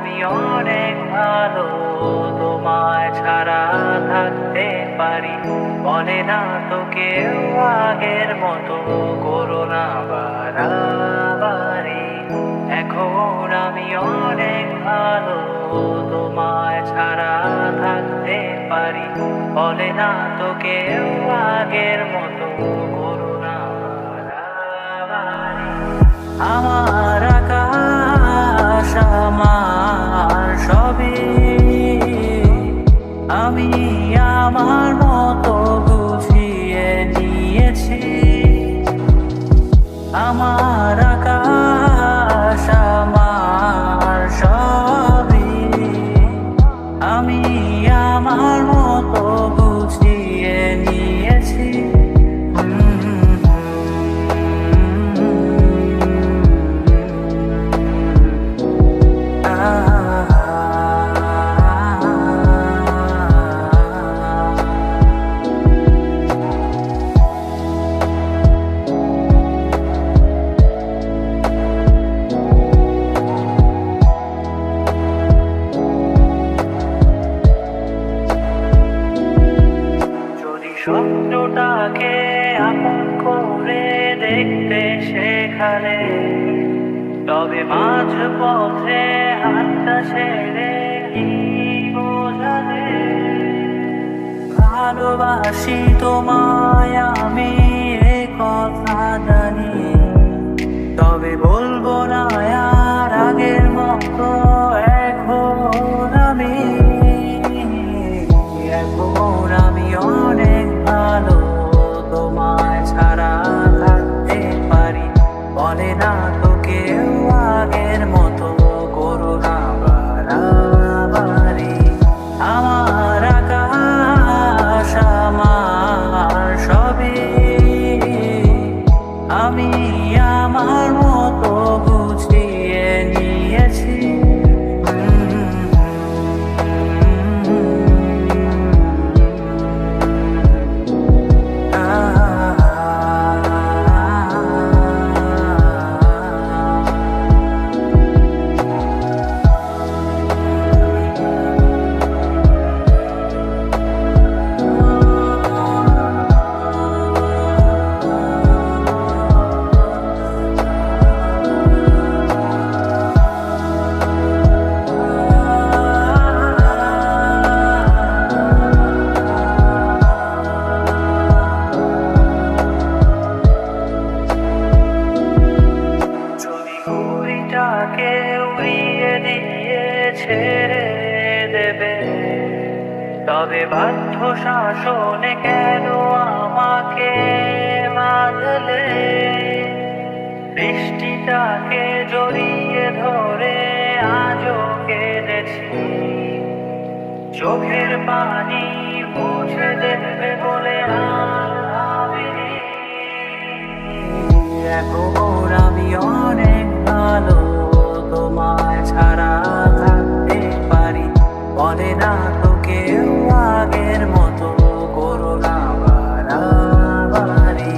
আমি অনেক ভালো, তোমায় ছাড়া থাকতে পারি। বলে না তো কেউ আগের মতো, করো না বাড়াবাড়ি। এখন আমি অনেক ভালো, তোমায় ছাড়া থাকতে পারি। বলে না তো কেউ আগের মতো, করো না বাড়াবাড়ি। আমার আকাশ আমার সবই, আমি আমার মতো গুছিয়ে নিয়েছি। আমার আকাশ আমার সবই, আমি আমার মতো গুছিয়ে নিয়েছি। স্বপ্নটাকে আপন করে দেখতে শেখালে, তবে মাঝ পথে হাতটা ছেড়ে কি বোঝালে? ভালোবাসি তোমায় আমি, এ কথা জানি, তবে বলবো না আর আগের মতো। এখন আমি অনেক ভালো, তোমায় ছাড়া থাকতে পারি। বলে না তো কেউ আগের মতো, করো না বাড়াবাড়ি। আমার আকাশ আমার সবই, আমি আমার মতো গুছিয়ে নিয়েছি। ঘুড়িটাকে উড়িয়ে দিয়ে ছেড়ে দেবে, তবে বাধ্য শাসনে কেন আমাকে বাঁধলে? বৃষ্টিটাকে জড়িয়ে ধরে আজও কেঁদেছি, চোখের পানি মুছে দেবে বলে আর ভাবিনি। এখন আমি অনেক ভালো, তোমায় ছাড়া থাকতে পারি। বলে না তো কেউ আগের মতো, করো না বাড়াবাড়ি।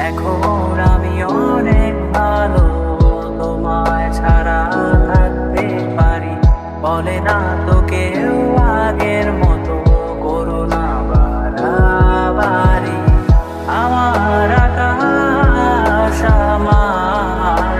এখন আমি অনেক ভালো, তোমায় ছাড়া থাকতে পারি। বলে না তো কেউ আগের মতো, করো না বাড়াবাড়ি। আমার আকাশ আমার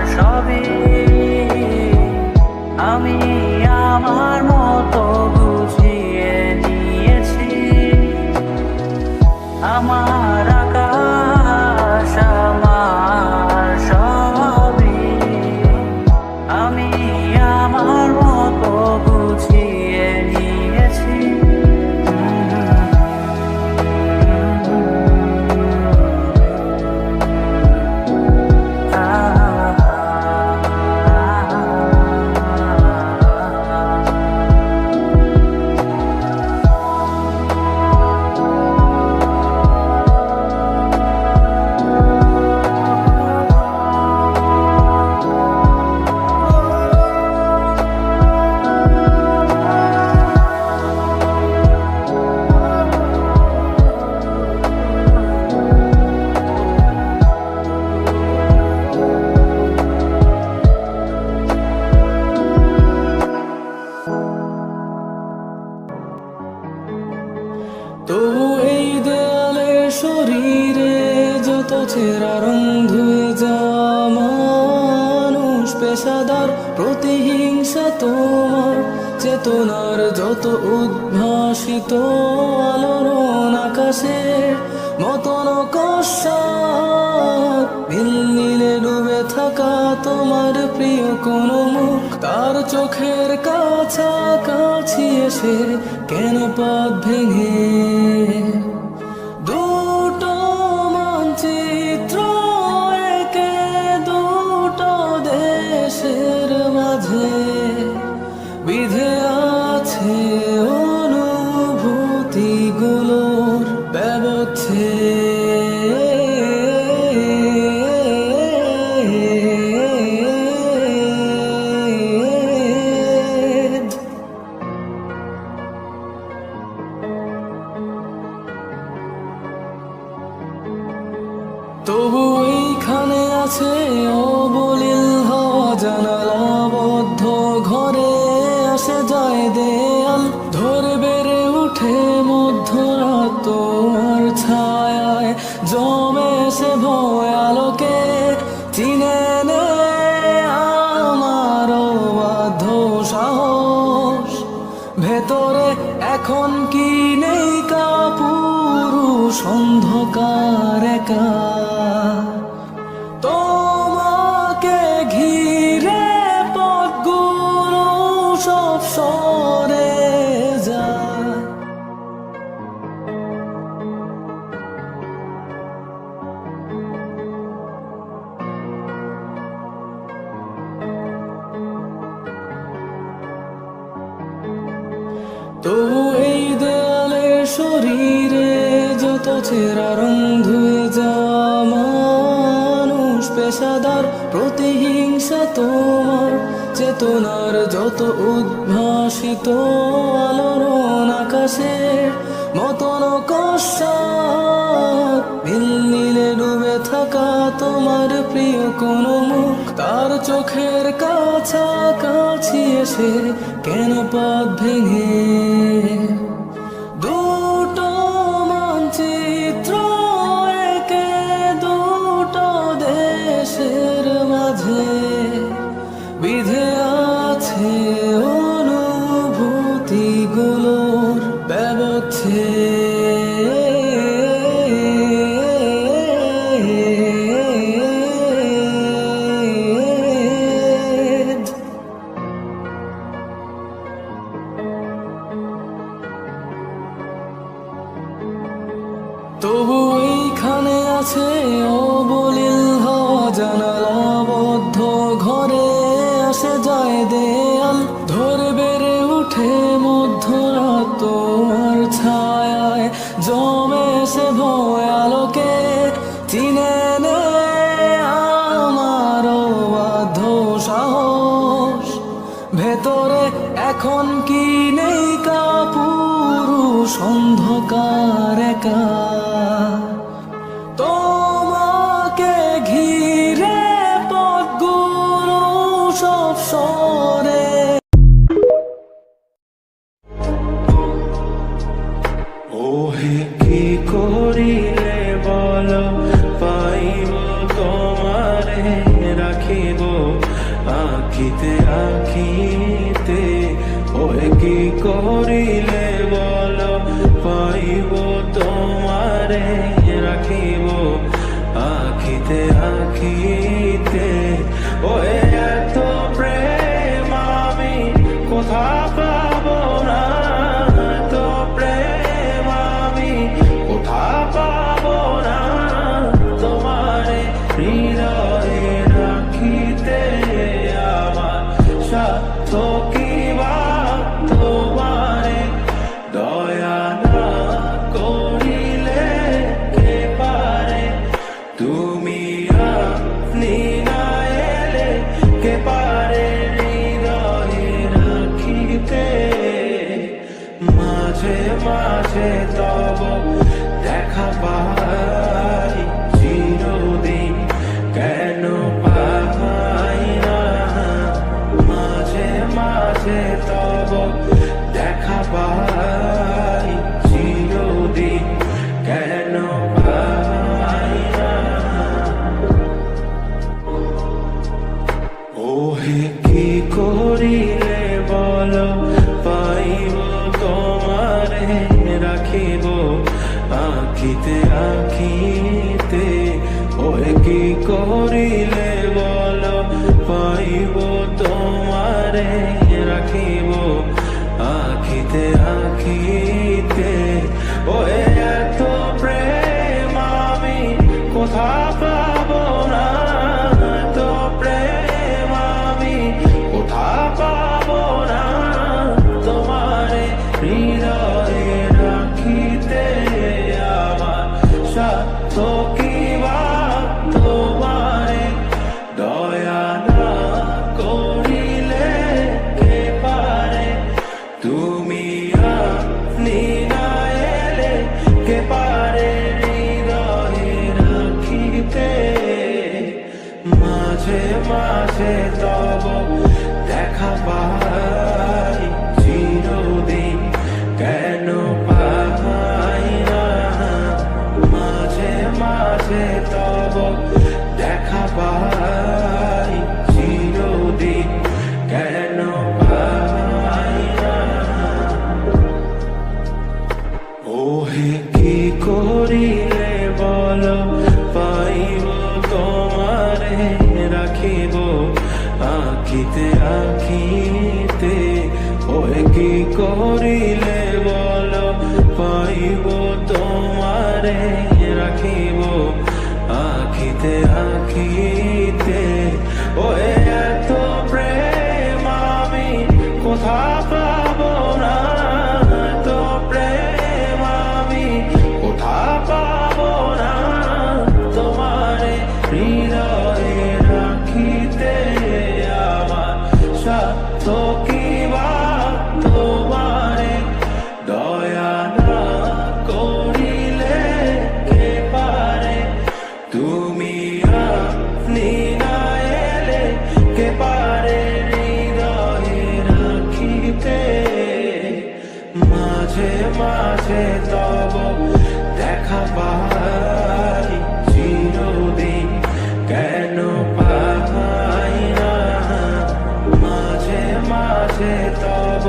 পেশাদার প্রতিহিংসা তোমার চেতনার যত উদ্ভাসিত আলোড়ন আকাশের মতন কষাত নীল নীলে ডুবে থাকা তোমার প্রিয় কোন মুখ তার চোখের কাছাকাছি এসে কেন পথ ভেঙে দুটো মানচিত্র একে দুটো দেশের মাঝে বিধে আছে অনুভূতিগুলোর ব্যবচ্ছেদ। তবু এইখানে আছে অবলীল হওয়া জানালাবদ্ধ ঘরে আসে যায় দেয়াল ধরে বেড়ে উঠে মধ্যরাত তোমার ছায়ায় জমে সে ভয় আলোকে চিনে নে আমার বাধ্য সাহস ভেতরে এখন কি নেই কাপুরুষ অন্ধকার একা তোমাকে ঘিরে পথগুলো সব সরে যায়। তবু এই দেয়ালে শরীরে যত চেরা রং ধুয়ে যাওয়া মানুষ পেশাদার প্রতিহিংসা তোমার চেতনার যত উদ্ভাসিত আলোড়ন আকাশের মতন কষাত নীল নীলে ডুবে থাকা তোমার প্রিয় কোন মুখ তার চোখের কাছাকাছি এসে কেন পথ ভেঙে দুটো মানচিত্র একে দুটো দেশের মাঝে বিধে আছে অনুভূতিগুলোর ব্যবচ্ছেদ। তবু এইখানে আছে অবলীল হওয়া জানালাবদ্ধ ঘরে আসে যায় দেয়াল ধরে বেড়ে উঠে মধ্যরাত তোমার ছায়ায় জমে সে ভয় আলোকে চিনে নে আমার বাধ্য সাহস ভেতরে এখন কি নেই কাপুরুষ অন্ধকার একা তোমাকে ঘিরে পথগুলো সব সরে। ওহে কি করিলে বলো পাইব তোমারে রাখিব আখিতে আখিতে ওহে কি করিলে বলো পাইব তোমারে রাখিব আখিতে আখিতে ওহে এত প্রেম আমি কোথা পাবো না এত প্রেম আমি কোথা পাবো না তোমারে হৃদয়ে রাখিতে আমার সাধ্য কি বা তোমারে দয়া না করিলে কে পারে তুমি আপনি না এলে কে পারে হৃদয়ে রাখিতে মাঝে মাঝে তব দেখা পাই চিরদিন কেন পাই না মাঝে মাঝে তব দেখা পাই চিরদিন কেন পাই না ওহে কি করিলে বলো পাইব তোমারে রাখিব আখিতে আখিতে ওই কি করিলে বলো পাইব তোমারে রাখিব আখিতে আখিতে ওই এত প্রেম আমি কোথা পাবো না এত প্রেম আমি কোথা পাবো না তোমারে হৃদয়ে রাখিতে আমার সাধ্য কি বা তোমারে দয়া না করিলে কে পারে তুমি আপনি না এলে কে পারে হৃদয়ে রাখিতে মাঝে মাঝে তব দেখা পাই চিরদিন কেন পাই না মাঝে মাঝে তব দেখা পাই চিরদিন কেন পাই না ওহে কি করিলে বলো পাইব তোমারে রাখিব আখিতে আখিতে ওহে কি করিলে বলো পাইব তোমারে রাখিব আখিতে আখিতে ওহে এত প্রেম আমি কোথা পাবো না এত প্রেম আমি কোথা পাবো না তোমারে হৃদয়ে রাখিতে আমার সাধ্য কি বা তোমারে দয়া না করিলে কে পারে তুমি আপনি না এলে কে পারে হৃদয়ে রাখিতে মাঝে মাঝে তব দেখা পাই চিরদিন কেন পাই না মাঝে মাঝে তব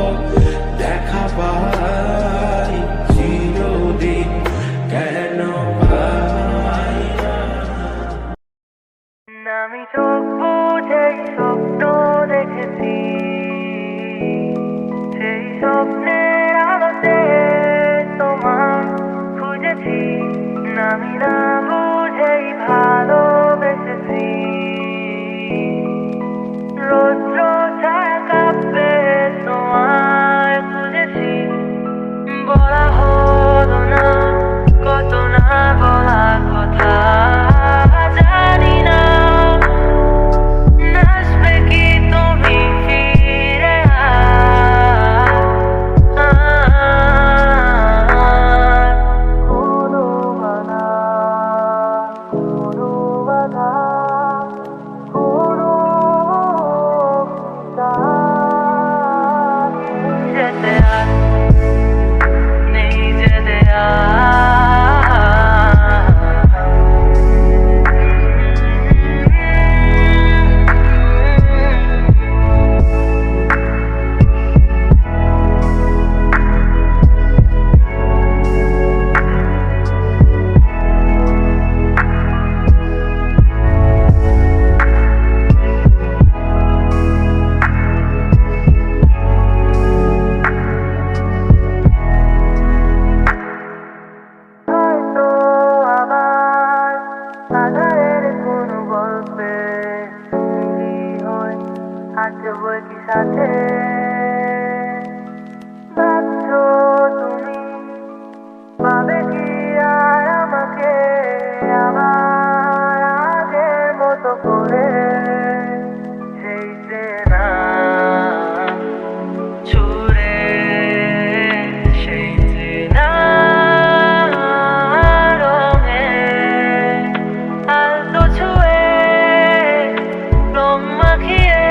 দেখা পাই চিরদিন কেন পাই না আমি চোখ বুঝে স্বপ্ন দেখেছি সেই স্বপ্নের আলোতে তোমার খুঁজেছি আমি না বুঝেই ভালোবেসেছি রৌদ্র ছায়া কাঁপবে তোমায় খুঁজেছি বলা হলো না কত না বলা কথা জানি না আসবে কি তুমি ফিরে কোনো বাধা কোনো বাধা কোনো যেতে আর নেই যেতে হয়তো আবার আধারের কোনো গল্পে তুমি হয়ে হাঁটবো কি সাথে ভাবছো তুমি পাবে কি আর আমাকে আবার আগের মতো করে সেই চেনা ছুড়ে সেই চেনা রঙে আলতো ছুঁয়ে রং মাখিয়ে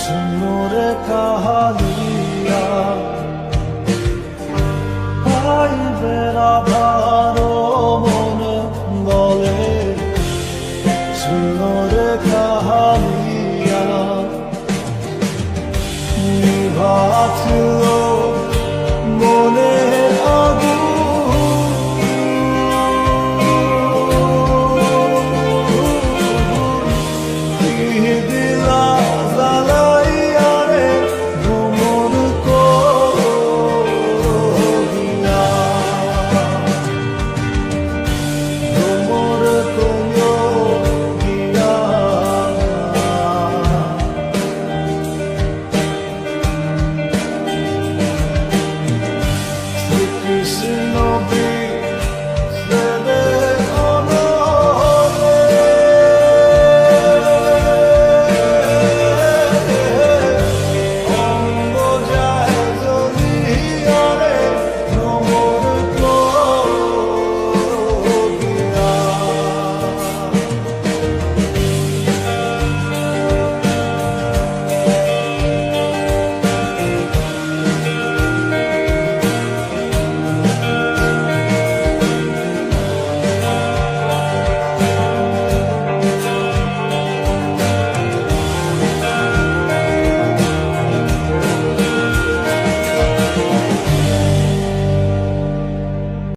সুন্দরে কাহালিয়া পাইবে রাধারো মনে বলে সুন্দরে কাহালিয়া নিভাছিল